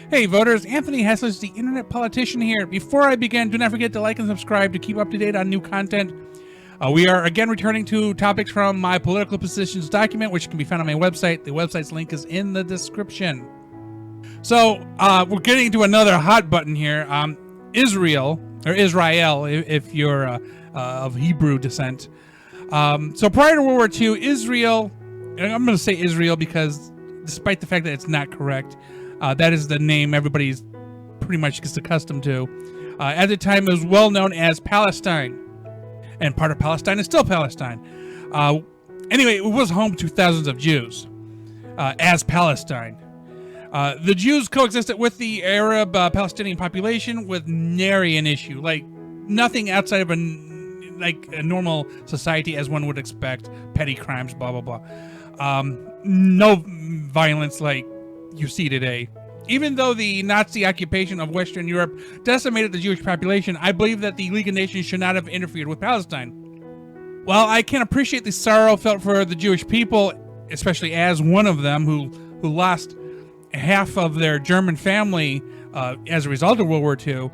Hey voters, Anthony Haslage, the internet politician here. Before I begin, do not forget to like and subscribe to keep up to date on new content. We are again returning to topics from my political positions document, which can be found on my website. The website's link is in the description. So we're getting to another hot button here. Israel, or Israel, if you're of Hebrew descent. So prior to World War II, Israel, and I'm going to say Israel because despite the fact that it's not correct, that is the name everybody's pretty much gets accustomed to. At the time, it was well known as Palestine. And part of Palestine is still Palestine. Anyway, it was home to thousands of Jews as Palestine. The Jews coexisted with the Arab Palestinian population with nary an issue, like nothing outside of a normal society as one would expect, petty crimes, blah, blah, blah. No violence like you see today. Even though the Nazi occupation of Western Europe decimated the Jewish population, I believe that the League of Nations should not have interfered with Palestine. While I can appreciate the sorrow felt for the Jewish people, especially as one of them who lost half of their German family as a result of World War II,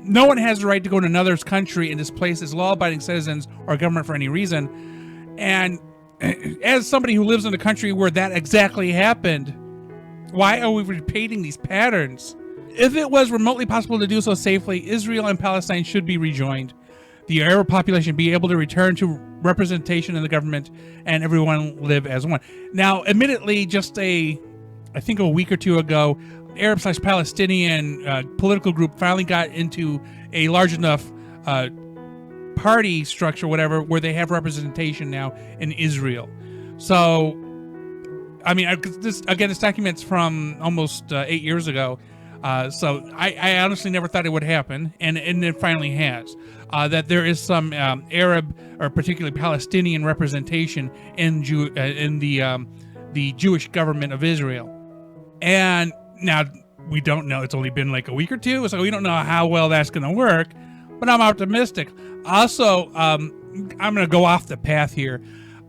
no one has the right to go to another country and displace its law-abiding citizens or government for any reason. And as somebody who lives in a country where that exactly happened, why are we repeating these patterns? If it was remotely possible to do so safely, Israel and Palestine should be rejoined. The Arab population be able to return to representation in the government and everyone live as one. Now, admittedly, just I think a week or two ago, Arab/Palestinian political group finally got into a large enough party structure, whatever, where they have representation now in Israel. So, I mean, this document's from almost 8 years ago, so I honestly never thought it would happen, and it finally has. That there is some Arab or particularly Palestinian representation in the Jewish government of Israel, and now we don't know. It's only been like a week or two, so we don't know how well that's going to work. But I'm optimistic. Also, I'm going to go off the path here.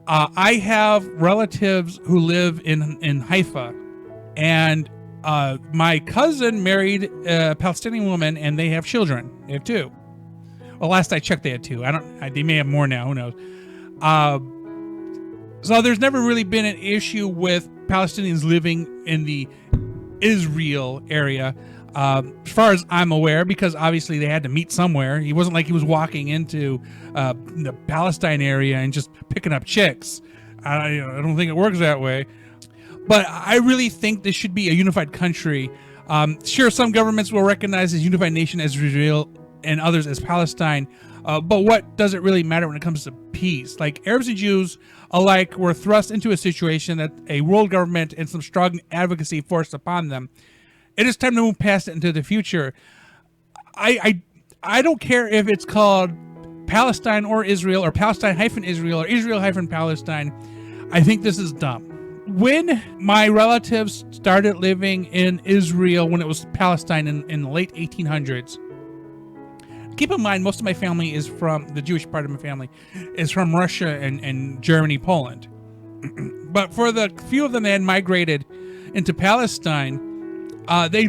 I have relatives who live in Haifa, and my cousin married a Palestinian woman, and they have children. They have two. Well, last I checked, they had two. They may have more now. Who knows? So there's never really been an issue with Palestinians living in the Israel area, as far as I'm aware, because obviously they had to meet somewhere. He wasn't like he was walking into the Palestine area and just picking up chicks. I don't think it works that way. But I really think this should be a unified country. Sure, some governments will recognize this unified nation as Israel and others as Palestine. But what does it really matter when it comes to peace? Like, Arabs and Jews alike were thrust into a situation that a world government and some strong advocacy forced upon them. It is time to move past it into the future. I don't care if it's called Palestine or Israel, or Palestine-Israel, or Israel-Palestine. I think this is dumb. When my relatives started living in Israel when it was Palestine in the late 1800s, keep in mind, most of my family is from, the Jewish part of my family is from Russia and Germany, Poland. But for the few of them that had migrated into Palestine, they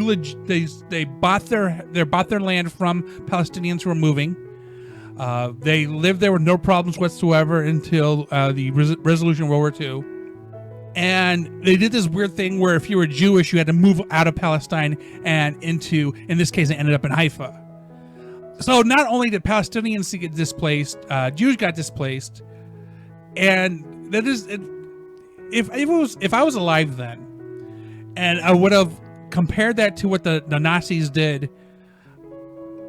bought their land from Palestinians who were moving. They lived there with no problems whatsoever until the resolution of World War II. And they did this weird thing where if you were Jewish, you had to move out of Palestine and into, in this case, it ended up in Haifa. So not only did Palestinians get displaced, Jews got displaced, and that is, if I was alive then, and I would have compared that to what the Nazis did,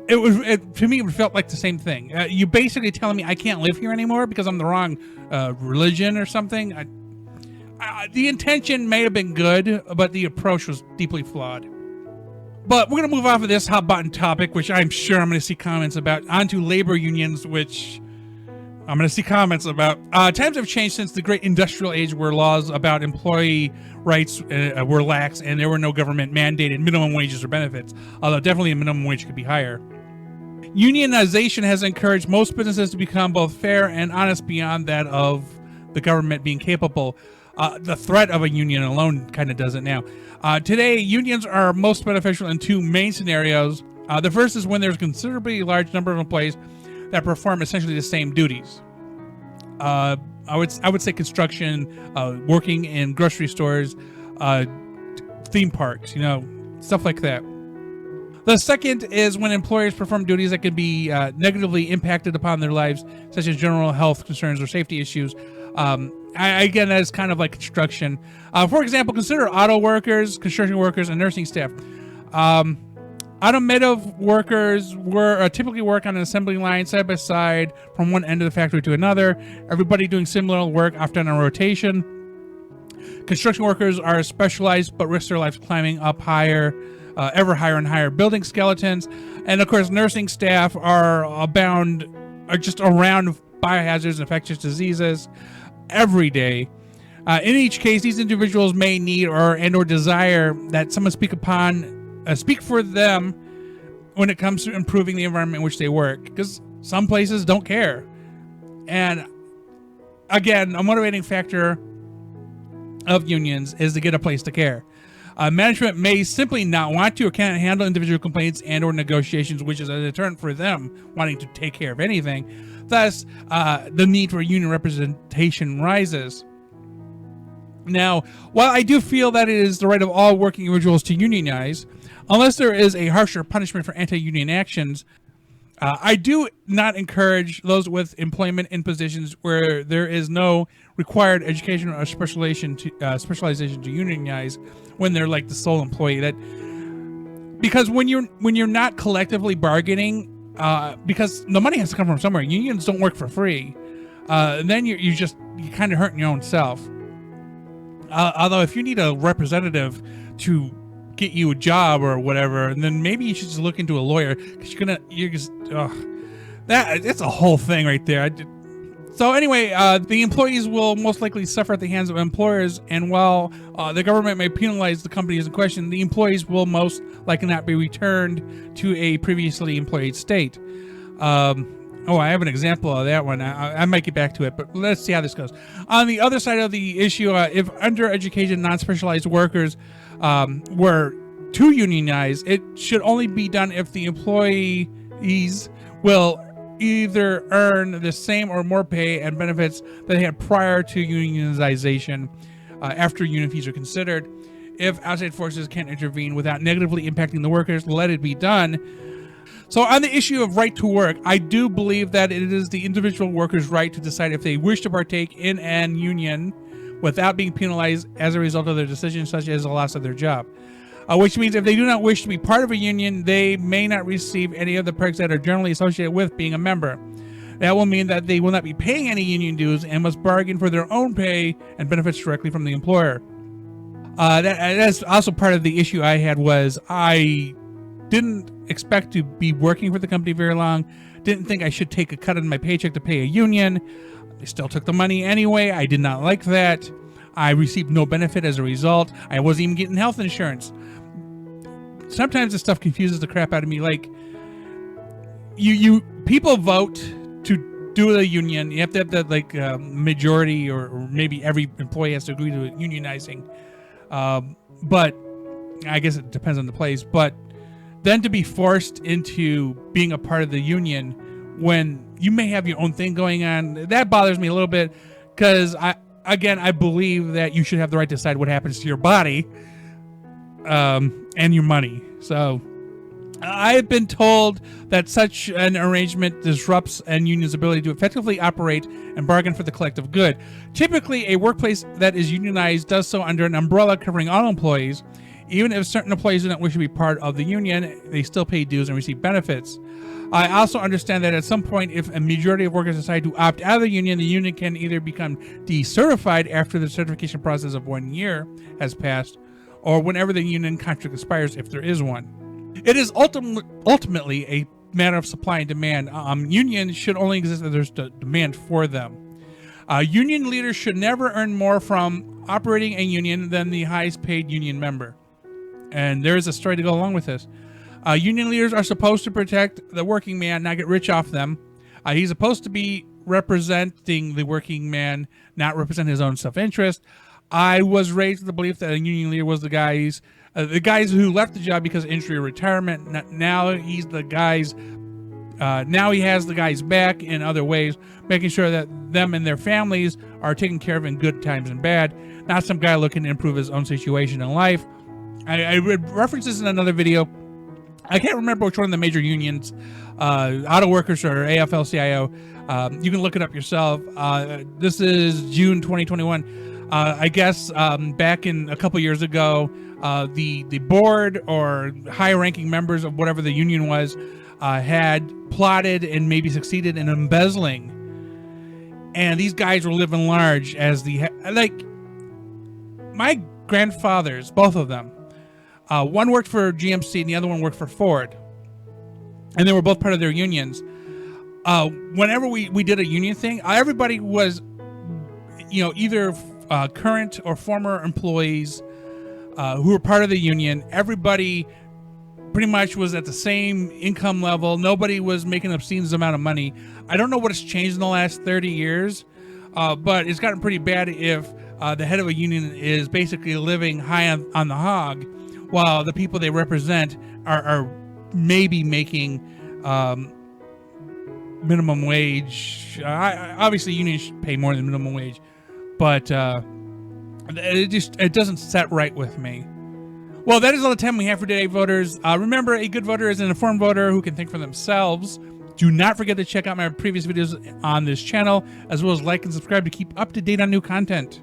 to me it felt like the same thing. You basically telling me I can't live here anymore because I'm the wrong religion or something. The intention may have been good, but the approach was deeply flawed. But we're going to move off of this hot button topic, which I'm sure I'm going to see comments about, onto labor unions, which I'm going to see comments about. Times have changed since the great industrial age, where laws about employee rights were lax and there were no government mandated minimum wages or benefits, although definitely a minimum wage could be higher. Unionization has encouraged most businesses to become both fair and honest beyond that of the government being capable. The threat of a union alone kind of does it now. Today, unions are most beneficial in two main scenarios. The first is when there's a considerably large number of employees that perform essentially the same duties. I would say construction, working in grocery stores, theme parks, stuff like that. The second is when employers perform duties that can be negatively impacted upon their lives, such as general health concerns or safety issues. Again, that is kind of like construction. For example, consider auto workers, construction workers, and nursing staff. Automotive workers typically work on an assembly line side by side from one end of the factory to another, everybody doing similar work, often on rotation. Construction workers are specialized but risk their lives climbing up higher, ever higher and higher building skeletons. And of course, nursing staff are just around biohazards and infectious diseases every day. In each case, these individuals may need or desire that someone speak for them when it comes to improving the environment in which they work, because some places don't care. And again, a motivating factor of unions is to get a place to care. Management may simply not want to or can't handle individual complaints and or negotiations, which is a deterrent for them wanting to take care of anything. Thus, the need for union representation rises. Now, while I do feel that it is the right of all working individuals to unionize, unless there is a harsher punishment for anti-union actions, I do not encourage those with employment in positions where there is no required education or specialization to unionize when they're like the sole employee. Because when you're not collectively bargaining, because the money has to come from somewhere. Unions don't work for free. Then you're kind of hurting your own self. Although if you need a representative to get you a job or whatever, and then maybe you should just look into a lawyer, because it's a whole thing right there. So anyway, the employees will most likely suffer at the hands of employers, and while the government may penalize the companies in question, the employees will most likely not be returned to a previously employed state. I have an example of that one. I might get back to it, but let's see how this goes. On the other side of the issue, if undereducated, non-specialized workers were to unionize, it should only be done if the employees will either earn the same or more pay and benefits that they had prior to unionization, after union fees are considered. If outside forces can't intervene without negatively impacting the workers, let it be done. So on the issue of right to work, I do believe that it is the individual worker's right to decide if they wish to partake in an union without being penalized as a result of their decision, such as the loss of their job. Which means if they do not wish to be part of a union, they may not receive any of the perks that are generally associated with being a member. That will mean that they will not be paying any union dues and must bargain for their own pay and benefits directly from the employer. That's also part of the issue I had. Was I didn't expect to be working for the company very long, didn't think I should take a cut in my paycheck to pay a union. They still took the money anyway. I did not like that. I received no benefit as a result. I wasn't even getting health insurance. Sometimes this stuff confuses the crap out of me. Like, you people vote to do a union. You have to have the majority, or maybe every employee has to agree to unionizing. But I guess it depends on the place. But then to be forced into being a part of the union when you may have your own thing going on, that bothers me a little bit, because I believe that you should have the right to decide what happens to your body and your money. So I've been told that such an arrangement disrupts a union's ability to effectively operate and bargain for the collective good. Typically, a workplace that is unionized does so under an umbrella covering all employees. Even if certain employees do not wish to be part of the union, they still pay dues and receive benefits. I also understand that at some point, if a majority of workers decide to opt out of the union can either become decertified after the certification process of 1 year has passed, or whenever the union contract expires, if there is one. It is ultimately a matter of supply and demand. Unions should only exist if there's demand for them. Union leaders should never earn more from operating a union than the highest paid union member. And there is a story to go along with this. Union leaders are supposed to protect the working man, not get rich off them. He's supposed to be representing the working man, not represent his own self-interest. I was raised with the belief that a union leader was the guys who left the job because of injury or retirement. Now he's the guys. Now he has the guys back in other ways, making sure that them and their families are taken care of in good times and bad. Not some guy looking to improve his own situation in life. I read references in another video. I can't remember which one of the major unions, Auto Workers or AFL-CIO. You can look it up yourself. This is June 2021. I guess back in a couple years ago, the board or high-ranking members of whatever the union was had plotted and maybe succeeded in embezzling. And these guys were living large as my grandfathers, both of them. One worked for GMC and the other one worked for Ford. And they were both part of their unions. Whenever we did a union thing, everybody was, either current or former employees who were part of the union. Everybody pretty much was at the same income level. Nobody was making obscene amount of money. I don't know what has changed in the last 30 years, but it's gotten pretty bad if the head of a union is basically living high on the hog, while the people they represent are maybe making minimum wage. Obviously, unions should pay more than minimum wage, but it doesn't set right with me. Well, that is all the time we have for today, voters. Remember, a good voter is an informed voter who can think for themselves. Do not forget to check out my previous videos on this channel, as well as like and subscribe to keep up to date on new content.